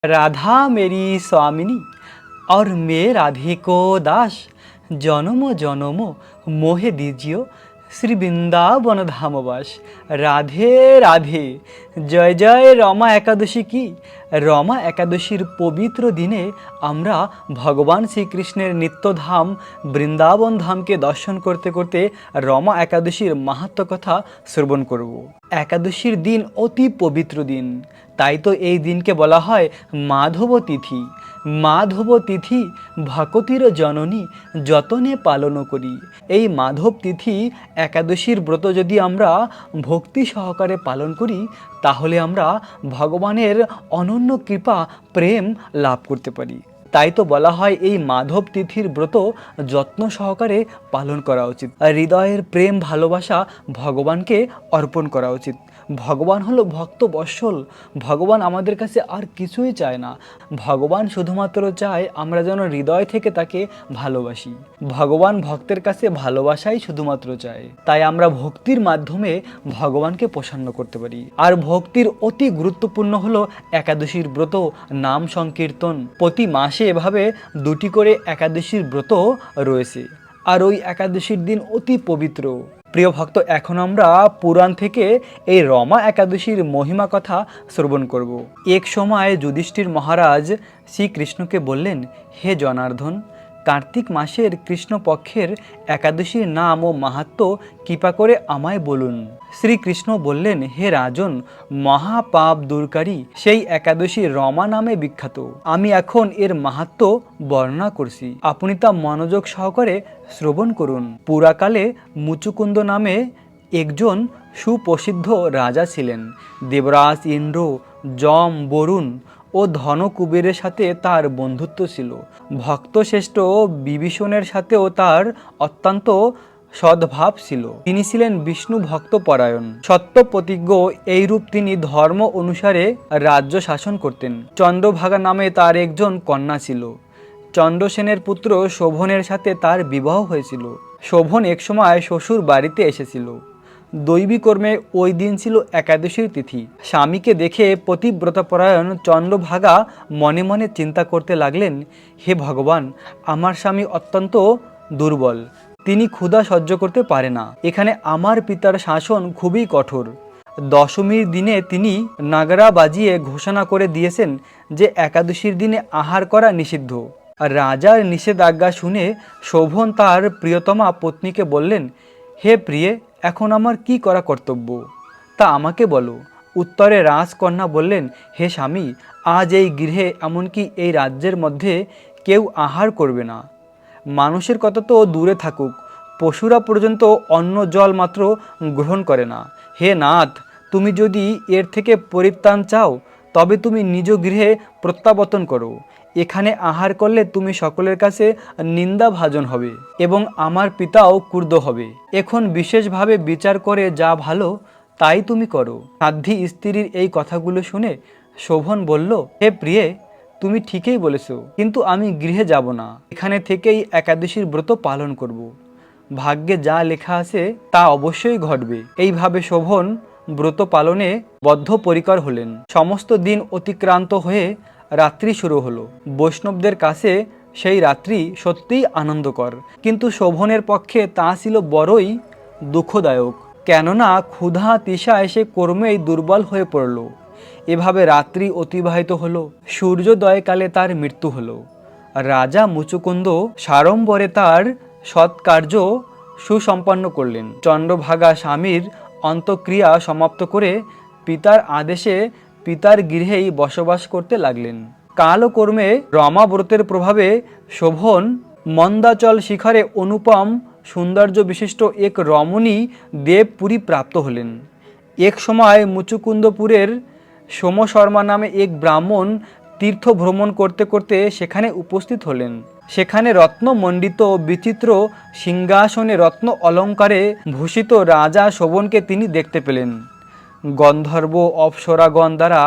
राधा मेरी स्वामिनी और मैं राधे को दास। जन्म जन्म मोहे दीजियो श्री বৃন্দাবন ধামবাস। রাধে রাধে। জয় জয় রমা একাদশী কি। রমা একাদশীর পবিত্র দিনে আমরা ভগবান শ্রীকৃষ্ণের নিত্যধাম বৃন্দাবন ধামকে দর্শন করতে করতে রমা একাদশীর মাহাত্ম্য কথা শ্রবণ করব। একাদশীর দিন অতি পবিত্র দিন, তাই তো এই দিনকে বলা হয় মাধব তিথি। মাধব তিথি ভকতির জননী যতনে পালন করি। এই মাধব তিথি একাদশীর ব্রত যদি আমরা ভক্তি সহকারে পালন করি, তাহলে আমরা ভগবানের অনন্য কৃপা প্রেম লাভ করতে পারি। তাই তো বলা হয় এই মাধব তিথির ব্রত যত্ন সহকারে পালন করা উচিত। হৃদয়ের প্রেম ভালোবাসা ভগবানকে অর্পণ করা উচিত। ভগবান হলো ভক্ত বৎসল। ভগবান আমাদের কাছে আর কিছুই চায় না। ভগবান শুধুমাত্র চায় আমরা যেন হৃদয় থেকে তাকে ভালোবাসি। ভগবান ভক্তের কাছে ভালোবাসাই শুধুমাত্র চায়। তাই আমরা ভক্তির মাধ্যমে ভগবানকে প্রসন্ন করতে পারি। আর ভক্তির অতি গুরুত্বপূর্ণ হলো একাদশীর ব্রত, নাম সংকীর্তন। প্রতি মাসে এভাবে 2টি করে একাদশীর ব্রত রয়েছে। আর ওই একাদশীর দিন অতি পবিত্র। প্রিয় ভক্ত, এখন আমরা পুরাণ থেকে এই রমা একাদশীর মহিমা কথা শ্রবণ করব। এক সময় যুধিষ্ঠির মহারাজ শ্রীকৃষ্ণকে বললেন, হে জনার্দন, কার্তিক মাসের কৃষ্ণপক্ষের একাদশীর নাম ও মাহাত্ম্য কৃপা করে আমায় বলুন। শ্রীকৃষ্ণ বললেন, হে রাজন, মহাপাপ দূরকারী সেই একাদশী রমা নামে বিখ্যাত। আমি এখন এর মাহাত্ম্য বর্ণনা করছি, আপনি তা মনোযোগ সহকারে শ্রবণ করুন। পুরাকালে মুচুকুন্দ নামে একজন সুপ্রসিদ্ধ রাজা ছিলেন। দেবরাজ ইন্দ্র, যম, বরুণ ও ধনকুবেরের সাথে তার বন্ধুত্ব ছিল। ভক্তশ্রেষ্ঠ বিভীষণের সাথেও তার অত্যন্ত সদ্ভাব ছিল। তিনি ছিলেন বিষ্ণু ভক্ত পরায়ণ, সত্য প্রতিজ্ঞ। এইরূপ তিনি ধর্ম অনুসারে রাজ্য শাসন করতেন। চন্দ্রভাগা নামে তার একজন কন্যা ছিল। চন্দ্রসেনের পুত্র শোভনের সাথে তার বিবাহ হয়েছিল। শোভন একসময় শ্বশুর বাড়িতে এসেছিল। দৈবী কর্মে ওই দিন ছিল একাদশীর তিথি। স্বামীকে দেখে পতিব্রতপরায়ণ চন্দ্রভাগা মনে মনে চিন্তা করতে লাগলেন, হে ভগবান, আমার স্বামী অত্যন্ত দুর্বল, তিনি ক্ষুধা সহ্য করতে পারে না। এখানে আমার পিতার শাসন খুবই কঠোর। দশমীর দিনে তিনি নাগরা বাজিয়ে ঘোষণা করে দিয়েছেন যে একাদশীর দিনে আহার করা নিষিদ্ধ। রাজার নিষেধাজ্ঞা শুনে শোভন তার প্রিয়তমা পত্নীকে বললেন, হে প্রিয়ে, এখন আমার কি করা কর্তব্য তা আমাকে বলো। উত্তরে রাজকন্যা বললেন, হে স্বামী, আজ এই গৃহে এমনকি এই রাজ্যের মধ্যে কেউ আহার করবে না। মানুষের কথা তো দূরে থাকুক, পশুরা পর্যন্ত অন্ন জল মাত্র গ্রহণ করে না। হে নাথ, তুমি যদি এর থেকে পরিত্রাণ চাও তবে তুমি নিজ গৃহে প্রত্যাবর্তন করো। এখানে আহার করলে তুমি সকলের কাছে নিন্দাভাজন হবে এবং আমার পিতাও ক্রুদ্ধ হবে। এখন বিশেষভাবে বিচার করে যা ভালো তাই তুমি করো। সাধ্বী স্ত্রীর এই কথাগুলো শুনে শোভন বলল, হে প্রিয়ে, তুমি ঠিকই বলেছো, কিন্তু আমি গৃহে যাব না, এখানে থেকেই একাদশীর ব্রত পালন করব। ভাগ্যে যা লেখা আছে তা অবশ্যই ঘটবে। এইভাবে শোভন ব্রত পালনে বদ্ধপরিকর হলেন। সমস্ত দিন অতিক্রান্ত হয়ে রাত্রি শুরু হলো। বৈষ্ণবদের কাছে সেই রাত্রি সত্যিই আনন্দকর, কিন্তু শোভনের পক্ষে তা ছিল বড়ই দুঃখদায়ক। কেননা ক্ষুধা তৃষা এসে কর্মেই দুর্বল হয়ে পড়ল। এভাবে রাত্রি অতিবাহিত হলো। সূর্যোদয়কালে তার মৃত্যু হলো। রাজা মুচুকুন্দ সাড়ম্বরে তার সৎকার্য সুসম্পন্ন করলেন। চন্দ্রভাগা স্বামীর অন্তঃক্রিয়া সমাপ্ত করে পিতার আদেশে পিতার গৃহেই বসবাস করতে লাগলেন। কালকর্মে রমাব্রতের প্রভাবে শোভন মন্দাচল শিখরে অনুপম সৌন্দর্য বিশিষ্ট এক রমণী দেবপুরী প্রাপ্ত হলেন। এক সময় মুচুকুন্দপুরের সোমশর্মা নামে এক ব্রাহ্মণ তীর্থ ভ্রমণ করতে করতে সেখানে উপস্থিত হলেন। সেখানে রত্নমণ্ডিত বিচিত্র সিংহাসনে রত্ন অলঙ্কারে ভূষিত রাজা শোভনকে তিনি দেখতে পেলেন। গন্ধর্ব অপ্সরাগণ দ্বারা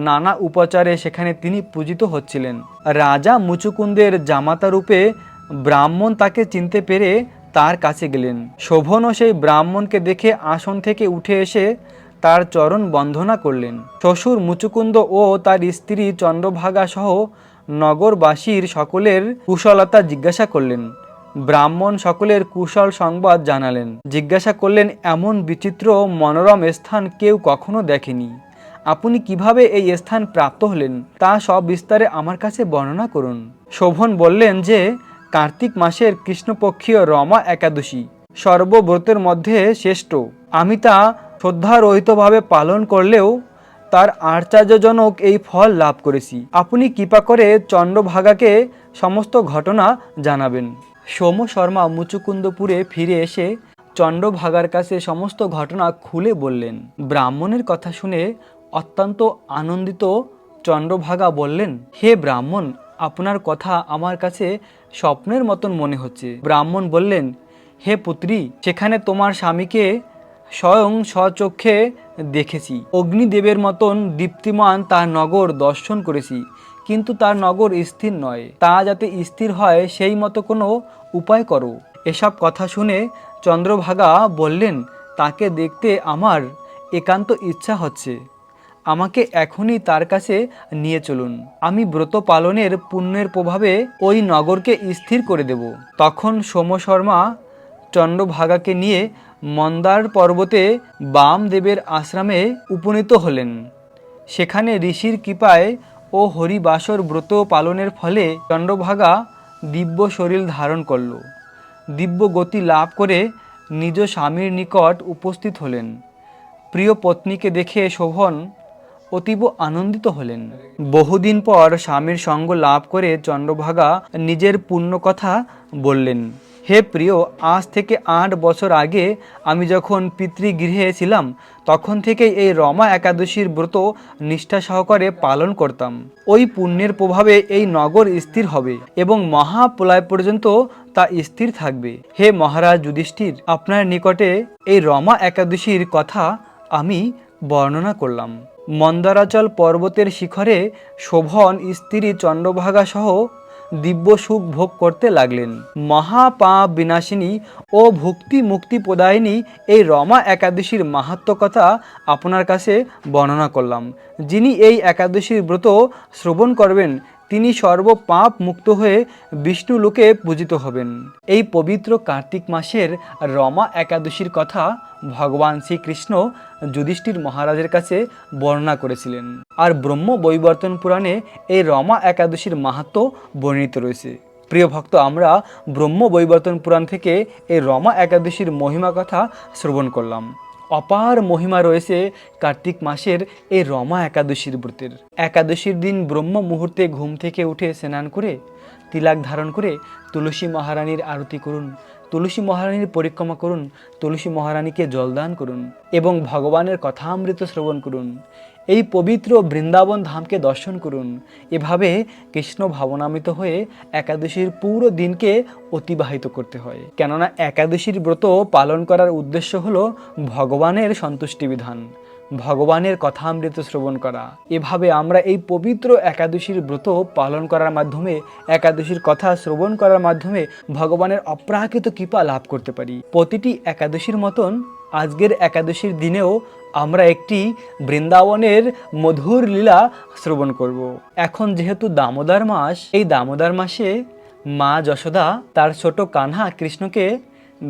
নানা উপচারে সেখানে তিনি পূজিত হচ্ছিলেন। রাজা মুচুকুন্দের জামাতা রূপে ব্রাহ্মণ তাকে চিনতে পেরে তার কাছে গেলেন। শোভনও সেই ব্রাহ্মণকে দেখে আসন থেকে উঠে এসে তার চরণ বন্দনা করলেন। শ্বশুর মুচুকুন্দ ও তার স্ত্রী চন্দ্রভাগা সহ নগরবাসীর সকলের কুশলতা জিজ্ঞাসা করলেন। ব্রাহ্মণ সকলের কুশল সংবাদ জানালেন। জিজ্ঞাসা করলেন, এমন বিচিত্র মনোরম স্থান কেউ কখনো দেখেনি। আপনি কিভাবে এই স্থান প্রাপ্ত হলেন তা সব বিস্তারে আমার কাছে বর্ণনা করুন। শোভন বললেন যে কার্তিক মাসের কৃষ্ণপক্ষীয় রমা একাদশী সর্বব্রতের মধ্যে শ্রেষ্ঠ। আমি তা শ্রদ্ধারহিতভাবে পালন করলেও তার আশ্চর্যজনক এই ফল লাভ করেছি। আপনি কৃপা করে চন্দ্রভাগাকে সমস্ত ঘটনা জানাবেন। সোম শর্মা মুচুকুন্দপুরে ফিরে এসে চন্দ্রভাগার কাছে সমস্ত ঘটনা খুলে বললেন। ব্রাহ্মণের কথা শুনে অত্যন্ত আনন্দিত চন্দ্রভাগা বললেন, হে ব্রাহ্মণ, আপনার কথা আমার কাছে স্বপ্নের মতন মনে হচ্ছে। ব্রাহ্মণ বললেন, হে পুত্রী, সেখানে তোমার স্বামীকে স্বয়ং স্বচক্ষে দেখেছি। অগ্নিদেবের মতন দীপ্তিমান তার নগর দর্শন করেছি, কিন্তু তার নগর স্থির নয়। তা যাতে স্থির হয় সেই মতো কোনো উপায় করো। এসব কথা শুনে চন্দ্রভাগা বললেন, তাকে দেখতে আমার একান্ত ইচ্ছা হচ্ছে। আমাকে এখনই তার কাছে নিয়ে চলুন। আমি ব্রত পালনের পুণ্যের প্রভাবে ওই নগরকে স্থির করে দেব। তখন সোম শর্মা চন্দ্রভাগাকে নিয়ে মন্দার পর্বতে বামদেবের আশ্রমে উপনীত হলেন। সেখানে ঋষির কৃপায় ও হরিবাসর ব্রত পালনের ফলে চন্দ্রভাগা দিব্য শরীর ধারণ করল। দিব্য গতি লাভ করে নিজ স্বামীর নিকট উপস্থিত হলেন। প্রিয় পত্নীকে দেখে শোভন অতীব আনন্দিত হলেন। বহুদিন পর স্বামীর সঙ্গ লাভ করে চন্দ্রভাগা নিজের পুণ্য কথা বললেন। হে প্রিয়, আজ থেকে 8 বছর আগে আমি যখন পিতৃগৃহে ছিলাম তখন থেকেই এই রমা একাদশীর ব্রত নিষ্ঠা সহকারে পালন করতাম। ওই পুণ্যের প্রভাবে এই নগর স্থির হবে এবং মহাপ্রলয় পর্যন্ত তা স্থির থাকবে। হে মহারাজ যুধিষ্ঠির, আপনার নিকটে এই রমা একাদশীর কথা আমি বর্ণনা করলাম। মন্দারাচল পর্বতের শিখরে শোভন স্ত্রী চন্দ্রভাগা সহ দিব্য সুখ ভোগ করতে লাগলেন। মহাপাপ বিনাশিনী ও ভক্তি মুক্তি প্রদায়িনী এই রমা একাদশীর মাহাত্ম্য কথা আপনার কাছে বর্ণনা করলাম। যিনি এই একাদশীর ব্রত শ্রবণ করবেন তিনি সর্বপাপ মুক্ত হয়ে বিষ্ণু লোকে পূজিত হবেন। এই পবিত্র কার্তিক মাসের রমা একাদশীর কথা ভগবান শ্রীকৃষ্ণ যুধিষ্ঠির মহারাজের কাছে বর্ণনা করেছিলেন। আর ব্রহ্ম বৈবর্তন পুরাণে এই রমা একাদশীর মাহাত্ম্য বর্ণিত রয়েছে। প্রিয় ভক্ত, আমরা ব্রহ্ম বৈবর্তন পুরাণ থেকে এই রমা একাদশীর মহিমা কথা শ্রবণ করলাম। অপার মহিমা রয়েছে কার্তিক মাসের এই রমা একাদশীর ব্রতের। একাদশীর দিন ব্রহ্ম মুহূর্তে ঘুম থেকে উঠে স্নান করে তিলক ধারণ করে তুলসী মহারানীর আরতি করুন, তুলসী মহারানীর পরিক্রমা করুন, তুলসী মহারানীকে জলদান করুন এবং ভগবানের কথামৃত শ্রবণ করুন। এই পবিত্র বৃন্দাবন ধামকে দর্শন করুন। এভাবে কৃষ্ণ ভাবনামৃত হয়ে একাদশীর পুরো দিনকে অতিবাহিত করতে হয়। কেননা একাদশীর ব্রত পালন করার উদ্দেশ্য হলো ভগবানের সন্তুষ্টি বিধান, ভগবানের কথামৃত শ্রবণ করা। এভাবে আমরা এই পবিত্র একাদশীর ব্রত পালন করার মাধ্যমে, একাদশীর কথা শ্রবণ করার মাধ্যমে ভগবানের অপ্রাকৃত কৃপা লাভ করতে পারি। প্রতিটি একাদশীর মতন আজকের একাদশীর দিনেও আমরা একটি বৃন্দাবনের মধুর লীলা শ্রবণ করব। এখন যেহেতু দামোদর মাস, এই দামোদর মাসে মা যশোদা তার ছোট কানহা কৃষ্ণকে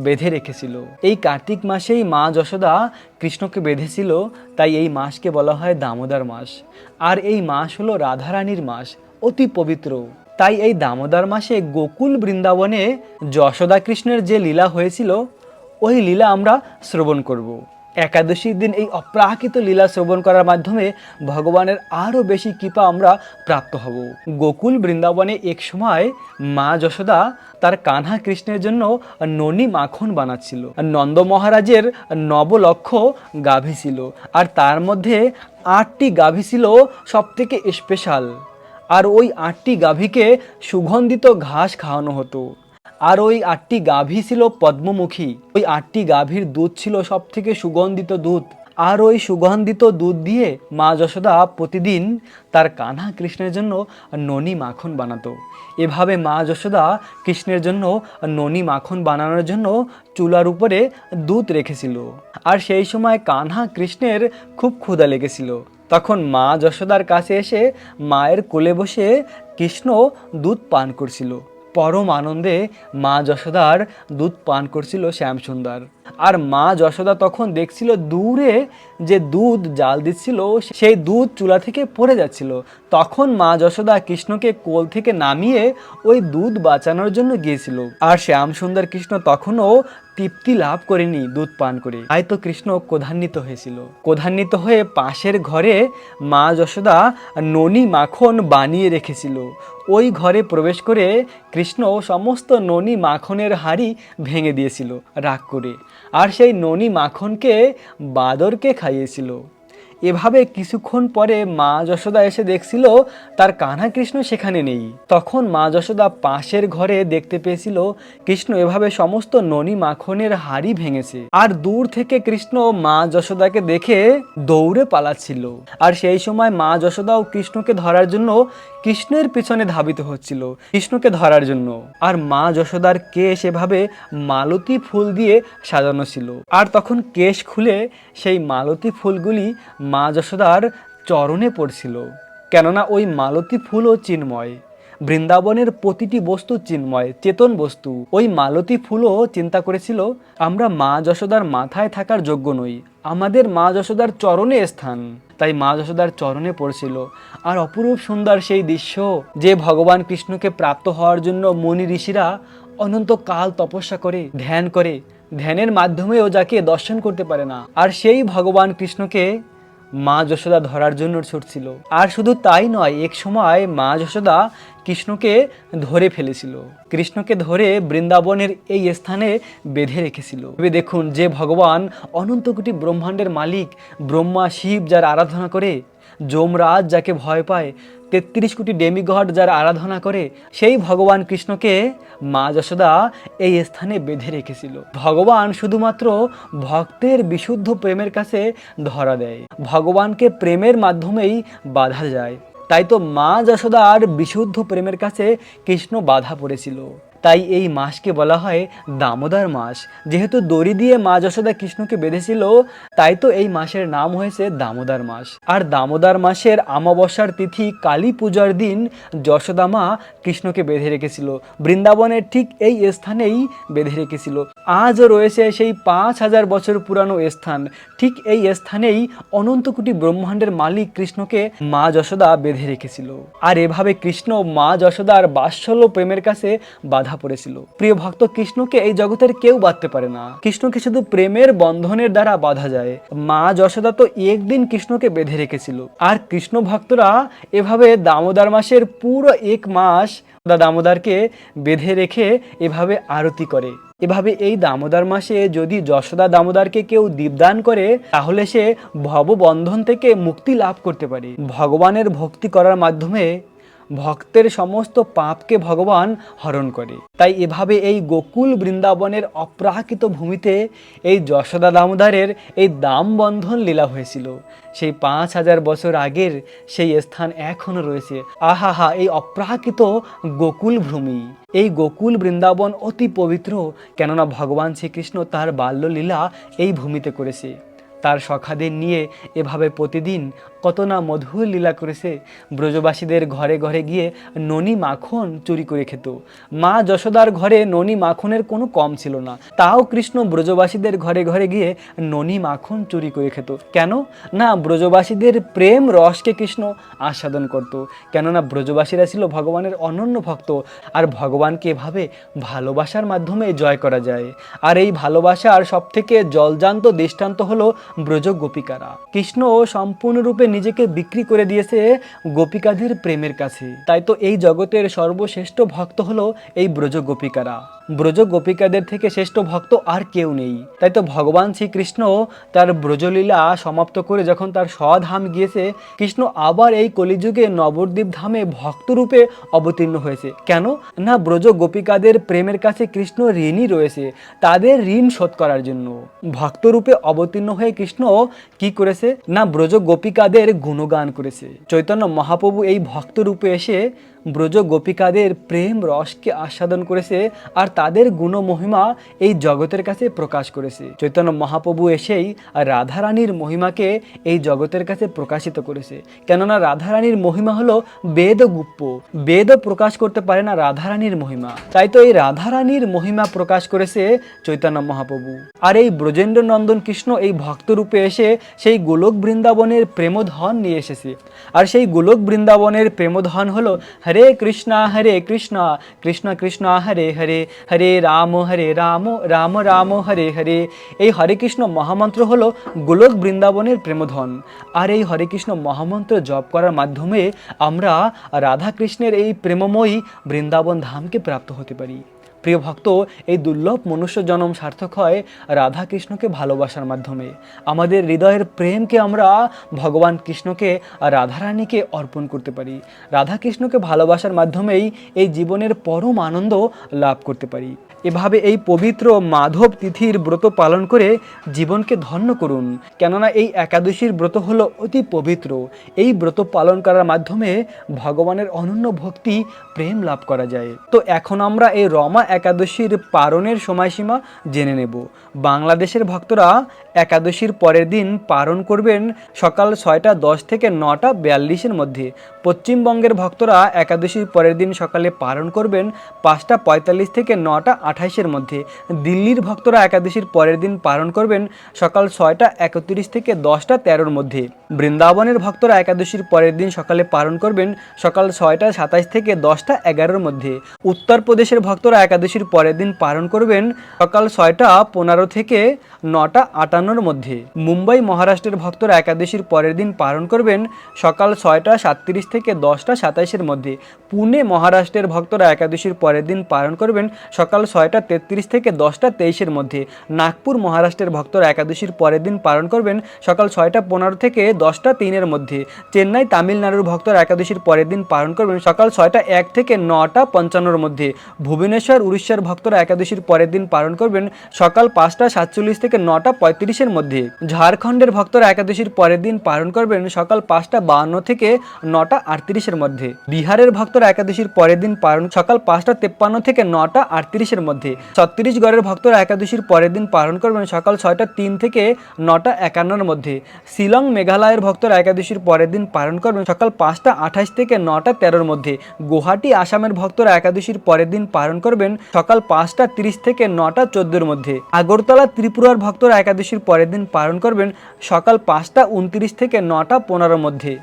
বেঁধে রেখেছিল। এই কার্তিক মাসেই মা যশোদা কৃষ্ণকে বেঁধেছিল, তাই এই মাসকে বলা হয় দামোদর মাস। আর এই মাস হলো রাধারানীর মাস, অতি পবিত্র। তাই এই দামোদর মাসে গোকুল বৃন্দাবনে যশোদা কৃষ্ণের যে লীলা হয়েছিল ওই লীলা আমরা শ্রবণ করব। একাদশীর দিন এই অপ্রাকৃত লীলা শ্রবণ করার মাধ্যমে ভগবানের আরও বেশি কৃপা আমরা প্রাপ্ত হব। গোকুল বৃন্দাবনে এক সময় মা যশোদা তার কানহা কৃষ্ণের জন্য ননি মাখন বানাচ্ছিল। নন্দ মহারাজের 9 লক্ষ গাভী ছিল, আর তার মধ্যে 8টি গাভী ছিল সব থেকে স্পেশাল। আর ওই 8টি গাভীকে সুগন্ধিত ঘাস খাওয়ানো হতো। আর ওই 8টি গাভী ছিল পদ্মমুখী। ওই 8টি গাভীর দুধ ছিল সব থেকে সুগন্ধিত দুধ। আর ওই সুগন্ধিত দুধ দিয়ে মা যশোদা প্রতিদিন তার কানহা কৃষ্ণের জন্য ননি মাখন বানাতো। এভাবে মা যশোদা কৃষ্ণের জন্য ননি মাখন বানানোর জন্য চুলার উপরে দুধ রেখেছিল। আর সেই সময় কানহা কৃষ্ণের খুব ক্ষুধা লেগেছিল। তখন মা যশোদার কাছে এসে মায়ের কোলে বসে কৃষ্ণ দুধ পান করছিল। পরম আনন্দে মা যশোদার দুধ পান করছিল শ্যামসুন্দর। আর মা যশোদা তখন দেখছিল দূরে যে দুধ জাল দিচ্ছিল সেই দুধ চুলা থেকে পড়ে যাচ্ছিল। তখন মা যশোদা কৃষ্ণকে কোল থেকে নামিয়ে ওই দুধ বাঁচানোর জন্য গিয়েছিল। আর শ্যামসুন্দর কৃষ্ণ তখনও তৃপ্তি লাভ করেনি দুধ পান করে, তাই তো কৃষ্ণ ক্রোধান্বিত হয়েছিল। ক্রোধান্বিত হয়ে পাশের ঘরে মা যশোদা ননি মাখন বানিয়ে রেখেছিল। ওই ঘরে প্রবেশ করে কৃষ্ণ সমস্ত ননি মাখনের হাঁড়ি ভেঙে দিয়েছিল রাগ করে, আর সেই ননি মাখনকে বাদরকে খাইয়েছিল। এভাবে কিছুক্ষণ পরে মা যশোদা এসে দেখছিল তার কানহা কৃষ্ণ সেখানে নেই। তখন মা যশোদা পাশের ঘরে দেখতে পেয়েছিল কৃষ্ণ এভাবে সমস্ত ননি মাখনের হাঁড়ি ভেঙেছে। আর দূর থেকে কৃষ্ণ মা যশোদাকে দেখে দৌড়ে পালাচ্ছিল। আর সেই সময় মা যশোদাও কৃষ্ণকে ধরার জন্য কৃষ্ণের পিছনে ধাবিত হচ্ছিল কৃষ্ণকে ধরার জন্য। আর মা যশোদার কেশ এভাবে মালতী ফুল দিয়ে সাজানো ছিল। আর তখন কেশ খুলে সেই মালতী ফুলগুলি মা যশোদার চরণে পড়ছিল। কেননা ওই মালতী ফুলও চিন্ময়, বৃন্দাবনের প্রতিটি বস্তু চিন্ময়, চেতন বস্তু। ওই মালতী ফুলও চিন্তা করেছিল আমরা মা যশোদার মাথায় থাকার যোগ্য নই, আমাদের মা যশোদার চরণে স্থান। তাই মা যশোদার চরণে পড়ছিল। আর অপরূপ সুন্দর সেই দৃশ্য, যে ভগবান কৃষ্ণকে প্রাপ্ত হওয়ার জন্য মুনি ঋষিরা অনন্তকাল তপস্যা করে, ধ্যানের মাধ্যমেও যাকে দর্শন করতে পারে না, আর সেই ভগবান কৃষ্ণকে মা যশোদা ধরার জন্য ছুটছিল। আর শুধু তাই নয়, এক সময় মা যশোদা কৃষ্ণকে ধরে ফেলেছিল। কৃষ্ণকে ধরে বৃন্দাবনের এই স্থানে বেঁধে রেখেছিল। দেখুন, যে ভগবান অনন্ত কোটি ব্রহ্মাণ্ডের মালিক, ব্রহ্মা শিব যার আরাধনা করে, যমরাজ যাকে ভয় পায়, 33 কোটি ডেমিগড যার আরাধনা করে, সেই ভগবান কৃষ্ণকে মা যশোদা এই স্থানে বেঁধে রেখেছিল। ভগবান শুধুমাত্র ভক্তের বিশুদ্ধ প্রেমের কাছে ধরা দেয়, ভগবানকে প্রেমের মাধ্যমেই বাধা যায়। তাই তো মা যশোদার বিশুদ্ধ প্রেমের কাছে কৃষ্ণ বাধা পড়েছিল। তাই এই মাসকে বলা হয় দামোদর মাস। যেহেতু দড়ি দিয়ে মা যশোদা কৃষ্ণকে বেঁধেছিল, তাই তো এই মাসের নাম হয়েছে দামোদর মাস। আর দামোদর মাসের অমাবস্যার তিথি কালী পূজার দিন যশোদা মা কৃষ্ণকে বেঁধে রেখেছিল, বৃন্দাবনের ঠিক এই স্থানেই বেঁধে রেখেছিল। আজও রয়েছে সেই 5000 বছর পুরানো স্থান। ঠিক এই স্থানেই অনন্ত কোটি ব্রহ্মাণ্ডের মালিক কৃষ্ণকে মা যশোদা বেঁধে রেখেছিল। আর এভাবে কৃষ্ণ মা যশোদার বাৎসল্য প্রেমের কাছে বাধা পড়েছিল। প্রিয় ভক্ত, কৃষ্ণকে এই জগতের কেউ বাঁধতে পারে না, কৃষ্ণকে শুধু প্রেমের বন্ধনের দ্বারা বাঁধা যায়। মা যশোদা তো একদিন কৃষ্ণকে বেঁধে রেখেছিল। আর কৃষ্ণ ভক্তরা এভাবে দামোদর মাসের পুরো 1 মাস দামোদরকে বেঁধে রেখে এভাবে আরতি করে। এভাবে এই দামোদর মাসে যদি যশোদা দামোদরকে কেউ দীপদান করে, তাহলে সে ভববন্ধন থেকে মুক্তি লাভ করতে পারে। ভগবানের ভক্তি করার মাধ্যমে ভক্তের সমস্ত পাপকে ভগবান হরণ করে। তাই এভাবে এই গোকুল বৃন্দাবনের অপ্রাকৃত ভূমিতে এই যশোদা দামোদরের এই দামবন্ধন লীলা হয়েছিল। সেই 5000 বছর আগের সেই স্থান এখনো রয়েছে। আহা, এই অপ্রাকৃত গোকুল ভূমি, এই গোকুল বৃন্দাবন অতি পবিত্র। কেননা ভগবান শ্রীকৃষ্ণ তার বাল্যলীলা এই ভূমিতে করেছে। তার সখাদের নিয়ে এভাবে প্রতিদিন কত না মধুর লীলা করেছে। ব্রজবাসীদের ঘরে ঘরে গিয়ে ননি মাখন চুরি করে খেত। মা যশোদার ঘরে ননি মাখনের কোনো কম ছিল না, তাও কৃষ্ণ ব্রজবাসীদের ঘরে ঘরে গিয়ে ননি মাখন চুরি করে খেত। কেন না, ব্রজবাসীদের প্রেম রসকে কৃষ্ণ আস্বাদন করত। কেননা ব্রজবাসীরা ছিল ভগবানের অনন্য ভক্ত। আর ভগবানকে এভাবে ভালোবাসার মাধ্যমে জয় করা যায়। আর এই ভালোবাসার সবথেকে জলজান্ত দৃষ্টান্ত হলো ব্রজ গোপিকারা। কৃষ্ণ সম্পূর্ণরূপে নিজেকে বিক্রি করে দিয়েছে গোপিকাদের প্রেমের কাছে। তাই তো এই জগতের সর্বশ্রেষ্ঠ ভক্ত হলো এই ব্রজ গোপিকারা। ব্রজ গোপিকাদের থেকে শ্রেষ্ঠ ভক্ত আর কেউ নেই। তাই তো ভগবান শ্রীকৃষ্ণ তার ব্রজলীলা সমাপ্ত করে যখন তার স্বধাম গিয়েছে, কৃষ্ণ আবার এই কলিযুগে নবদ্বীপ ধামে ভক্তরূপে অবতীর্ণ হয়েছে। কেন না, ব্রজ গোপিকাদের প্রেমের কাছে কৃষ্ণ ঋণী রয়েছে, তাদের ঋণ শোধ করার জন্য ভক্তরূপে অবতীর্ণ হয়ে কৃষ্ণ কি করেছে না, ব্রজ গোপিকাদের গুণগান করেছে। চৈতন্য মহাপ্রভু এই ভক্তরূপে এসে ব্রজ গোপিকাদের প্রেম রসকে আস্বাদন করেছে আর তাদের গুণমহিমা এই জগতের কাছে প্রকাশ করেছে। চৈতন্য মহাপ্রভু এসেই রাধারানীর মহিমাকে এই জগতের কাছে প্রকাশিত করেছে। কেননা রাধারানীর মহিমা হলো বেদগুপ্য, বেদও প্রকাশ করতে পারে না রাধারানীর মহিমা। তাই তো এই রাধারানীর মহিমা প্রকাশ করেছে চৈতন্য মহাপ্রভু। আর এই ব্রজেন্দ্র নন্দন কৃষ্ণ এই ভক্তরূপে এসে সেই গোলক বৃন্দাবনের প্রেমধন নিয়ে এসেছে। আর সেই গোলক বৃন্দাবনের প্রেমধন হলো হরে কৃষ্ণ কৃষ্ণ কৃষ্ণ হরে হরে, হরে রাম রাম রাম হরে হরে। এই হরে কৃষ্ণ মহামন্ত্র হলো গোলক বৃন্দাবনের প্রেমধন। আর এই হরে কৃষ্ণ মহামন্ত্র জপ করার মাধ্যমে আমরা রাধা কৃষ্ণের এই প্রেমময়ী বৃন্দাবন ধামকে প্রাপ্ত হতে পারি। প্রিয় ভক্ত, এই দুর্লভ মনুষ্য জন্ম সার্থক হয় রাধা কৃষ্ণকে ভালোবাসার মাধ্যমে। আমাদের হৃদয়ের প্রেমকে আমরা ভগবান কৃষ্ণকে রাধারানীকে অর্পণ করতে পারি। রাধা কৃষ্ণকে ভালোবাসার মাধ্যমেই এই জীবনের পরম আনন্দ লাভ করতে পারি। এভাবে এই পবিত্র মাধব তিথির ব্রত পালন করে জীবনকে ধন্য করুন। কেননা এই একাদশীর ব্রত হলো অতি পবিত্র। এই ব্রত পালন করার মাধ্যমে ভগবানের অনন্য ভক্তি প্রেম লাভ করা যায়। তো এখন আমরা এই রমা একাদশীর পারণের সময়সীমা জেনে নেব। বাংলাদেশের ভক্তরা একাদশীর পরের দিন পারণ করবেন সকাল 6:10 থেকে 9:42 মধ্যে। পশ্চিমবঙ্গের ভক্তরা একাদশীর পরের দিন সকালে পারণ করবেন 5:45 থেকে 9:28 মধ্যে। দিল্লির ভক্তরা একাদশীর পরের দিন পারণ করবেন সকাল 6:31 থেকে 10:13 মধ্যে। বৃন্দাবনের ভক্তরা একাদশীর পরের দিন সকালে পারণ করবেন সকাল 6:27 থেকে 10:11 মধ্যে। উত্তরপ্রদেশের ভক্তরা একাদশীর পরের দিন পালন করবেন সকাল 6:15 থেকে 9:58 মধ্যে। মুম্বাই মহারাষ্ট্রের ভক্তরা একাদশীর পরের দিন পালন করবেন সকাল 6:37 থেকে 10:27 মধ্যে। পুনে মহারাষ্ট্রের ভক্তরা একাদশীর পরের দিন পালন করবেন সকাল 6:33 থেকে 10:23 মধ্যে। নাগপুর মহারাষ্ট্রের ভক্তরা একাদশীর পরের দিন পালন করবেন সকাল 6:15 থেকে 10:03 মধ্যে। চেন্নাই তামিলনাড়ুর ভক্তরা একাদশীর পরের দিন পালন করবেন সকাল 6:01 থেকে 9:55 মধ্যে। ভুবনেশ্বর উড়িষ্যার ভক্তরা একাদশীর পরের দিন পালন করবেন সকাল 5:47 থেকে 9:35 মধ্যে। ঝাড়খণ্ডের ভক্তরা একাদশীর পরের দিন পালন করবেন সকাল 5:52 থেকে 9:38 মধ্যে। বিহারের ভক্তরা একাদশীর পরের দিন পালন সকাল 5:53 থেকে 9:38 মধ্যে। ছত্তিশগড়ের ভক্তরা একাদশীর পরের দিন পালন করবেন সকাল 6:03 থেকে 9:51 মধ্যে। শিলং মেঘালয়ের ভক্তরা একাদশীর পরের দিন পালন করবেন সকাল 5:28 থেকে 9:13 মধ্যে। গুয়াহাটি আসামের ভক্তরা একাদশীর পরের দিন পালন করবেন সকাল 5:30 থেকে 9:14 মধ্যে। আগরতলা ত্রিপুরার ভক্তরা একাদশীর পরের দিন পালন করবেন সকাল 5:29 থেকে 9:15 মধ্যে।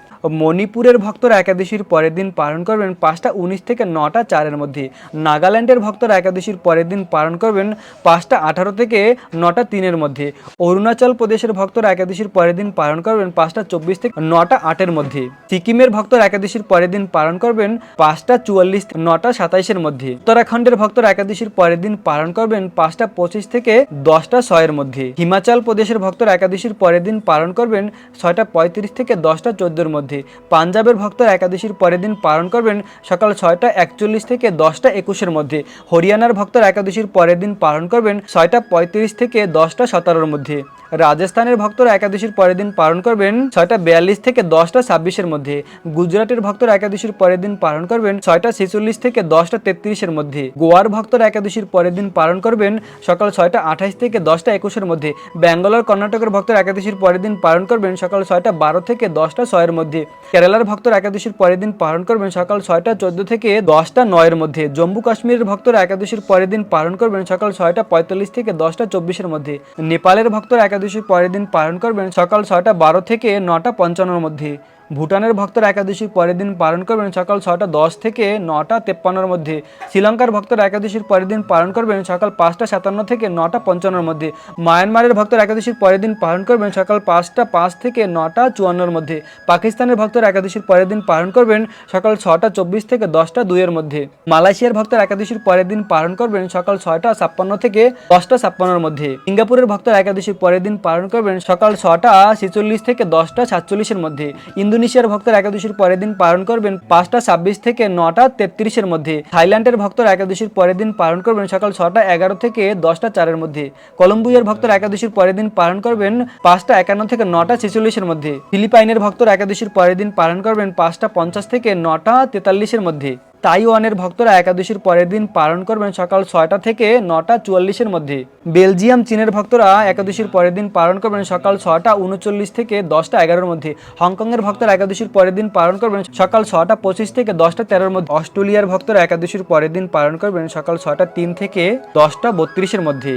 মণিপুরের ভক্তরা একাদশীর পরের দিন পালন করবেন 5:19 থেকে 9:04 মধ্যে। নাগাল্যান্ডের ভক্তরা একাদশীর পরের দিন পালন করবেন 5:18 থেকে 9:03 মধ্যে। অরুণাচল প্রদেশের ভক্তরা একাদশীর পরের দিন পালন করবেন 5:24 থেকে 9:08 মধ্যে। সিকিমের ভক্তরা একাদশীর পরের দিন পালন করবেন 5:44 থেকে 9:27 মধ্যে। উত্তরাখণ্ডের ভক্তরা একাদশীর পরের দিন পালন করবেন 5:25 থেকে 10:06 মধ্যে। হিমাচল প্রদেশের ভক্তরা একাদশীর পরের দিন পালন করবেন 6:35 থেকে 10:14 মধ্যে। পাঞ্জাবের ভক্তরা একাদশীর পরের দিন পালন করবেন সকাল 6:41 থেকে 10:21 মধ্যে। হরিয়ানার ভক্তরা একাদশীর পরের দিন পালন করবেন 6:35 থেকে 10:17 মধ্যে। রাজস্থানের ভক্তরা একাদশীর পরের দিন পালন করবেন 6:42 থেকে 10:26 মধ্যে। গুজরাটের ভক্তরা একাদশীর পরের দিন পালন করবেন 6:46 থেকে 10:33 মধ্যে। গোয়ার ভক্তরা একাদশীর পরের দিন পালন করবেন সকাল 6:28 থেকে 10:21 মধ্যে। ব্যাঙ্গালোর কর্ণাটকের ভক্তরা একাদশীর পরের দিন পালন করবেন সকাল 6:12 থেকে 10:06 মধ্যে। কেরালার ভক্তরা একাদশীর পরের দিন পালন করবেন সকাল 6:14 থেকে 10:09 মধ্যে। জম্মু কাশ্মীরের ভক্তরা একাদশীর পরের দিন পালন করবেন সকাল 6:45 থেকে 10:24 মধ্যে। নেপালের ভক্তরা একাদশীর পরের দিন পালন করবেন সকাল 6:12 থেকে 9:55 মধ্যে। ভুটানের ভক্তরা একাদশীর পরের দিন পালন করবেন সকাল 6:10 থেকে 9:53-র মধ্যে। শ্রীলঙ্কার ভক্তরা একাদশীর পরের দিন পালন করবেন সকাল 5:57 থেকে 9:55-র মধ্যে। মায়ানমারের ভক্তরা একাদশীর পরের দিন পালন করবেন সকাল 5:05 থেকে 9:54-র মধ্যে। পাকিস্তানের ভক্তরা একাদশীর পরের দিন পালন করবেন সকাল 6:24 থেকে 10:02-এর মধ্যে। মালয়েশিয়ার ভক্তরা একাদশীর পরের দিন পালন করবেন সকাল 6:56 থেকে 10:56-এর মধ্যে। সিঙ্গাপুরের ভক্তরা একাদশীর পরের দিন পালন করবেন সকাল 6:46 থেকে 10:47-এর মধ্যে। ইন্দোনেশিয়ার ভক্তরা একাদশীর পরের দিন পালন করবেন 5:26 থেকে 9:33-এর মধ্যে। থাইল্যান্ডের ভক্তরা একাদশীর পরের দিন পালন করবেন সকাল 6:11 থেকে 10:04-এর মধ্যে। কলম্বিয়ার ভক্তরা একাদশীর পরের দিন পালন করবেন 5:51 থেকে 9:46-এর মধ্যে। ফিলিপাইনের ভক্তরা একাদশীর পরের দিন পালন করবেন 5:50 থেকে 9:43-এর মধ্যে। তাইওয়ানের ভক্তরা একাদশীর পরের দিন পালন করবেন সকাল 6টা থেকে 9:44-এর মধ্যে। বেলজিয়াম চীনের ভক্তরা একাদশীর পরের দিন পালন করবেন সকাল 6:39 থেকে 10:11-এর মধ্যে। হংকংয়ের ভক্তরা একাদশীর পরের দিন পালন করবেন সকাল 6:25 থেকে 10:13-এর মধ্যে। অস্ট্রেলিয়ার ভক্তরা একাদশীর পরের দিন পালন করবেন সকাল 6:03 থেকে 10:32-এর মধ্যে।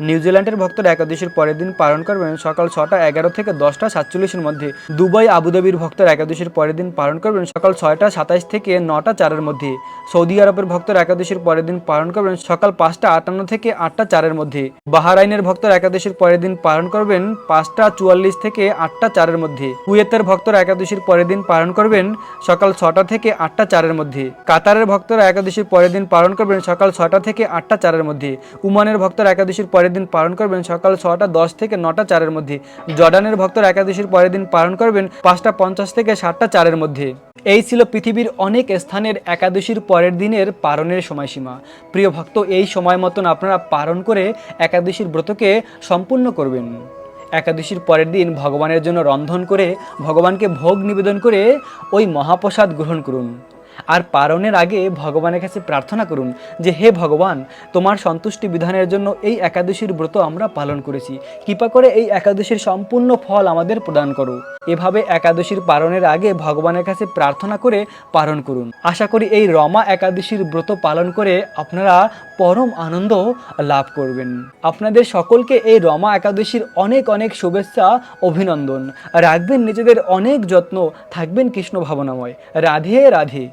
নিউজিল্যান্ডের ভক্তরা একাদশীর পরের দিন পালন করবেন সকাল 6:11 থেকে 10:47-এর মধ্যে। দুবাই আবুধাবির ভক্তরা একাদশীর পরের দিন পালন করবেন সকাল 6:27 থেকে 9:04-এর মধ্যে। সৌদি আরবের ভক্তরা একাদশীর পরের দিন পালন করবেন সকাল 5:58 থেকে 8:04-এর মধ্যে। বাহরাইনের ভক্তরা একাদশীর পরের দিন পালন করবেন 5:44 থেকে 8:04-এর মধ্যে। কুয়েতের ভক্তরা একাদশীর পরের দিন পালন করবেন সকাল 6টা থেকে 8:04-এর মধ্যে। কাতারের ভক্তরা একাদশীর পরের দিন পালন করবেন সকাল 6টা থেকে 8:04-এর মধ্যে। উমানের ভক্তরা একাদশীর পরের দিন পালন করবেন সকাল 6:10 থেকে 9:04-এর মধ্যে। জর্ডানের ভক্তরা একাদশীর পরের দিন পালন করবেন 5:50 থেকে 7:04-এর মধ্যে। এই ছিল পৃথিবীর অনেক স্থানের একাদশীর পরের দিনের পালনের সময়সীমা। প্রিয় ভক্ত, এই সময় মতন আপনারা পালন করে একাদশীর ব্রতকে সম্পূর্ণ করবেন। একাদশীর পরের দিন ভগবানের জন্য রন্ধন করে ভগবানকে ভোগ নিবেদন করে ওই মহাপ্রসাদ গ্রহণ করুন। আর পালনের আগে ভগবানের কাছে প্রার্থনা করুন যে, হে ভগবান, তোমার সন্তুষ্টি বিধানের জন্য এই একাদশীর ব্রত আমরা পালন করেছি, কৃপা করে এই একাদশীর সম্পূর্ণ ফল আমাদের প্রদান করো। এভাবে একাদশীর পালনের আগে ভগবানের কাছে প্রার্থনা করে পালন করুন। আশা করি এই রমা একাদশীর ব্রত পালন করে আপনারা পরম আনন্দ লাভ করবেন। আপনাদের সকলকে এই রমা একাদশীর অনেক অনেক শুভেচ্ছা, অভিনন্দন। রাখবেন নিজেদের অনেক যত্ন, থাকবেন কৃষ্ণ ভাবনাময়। রাধে রাধে।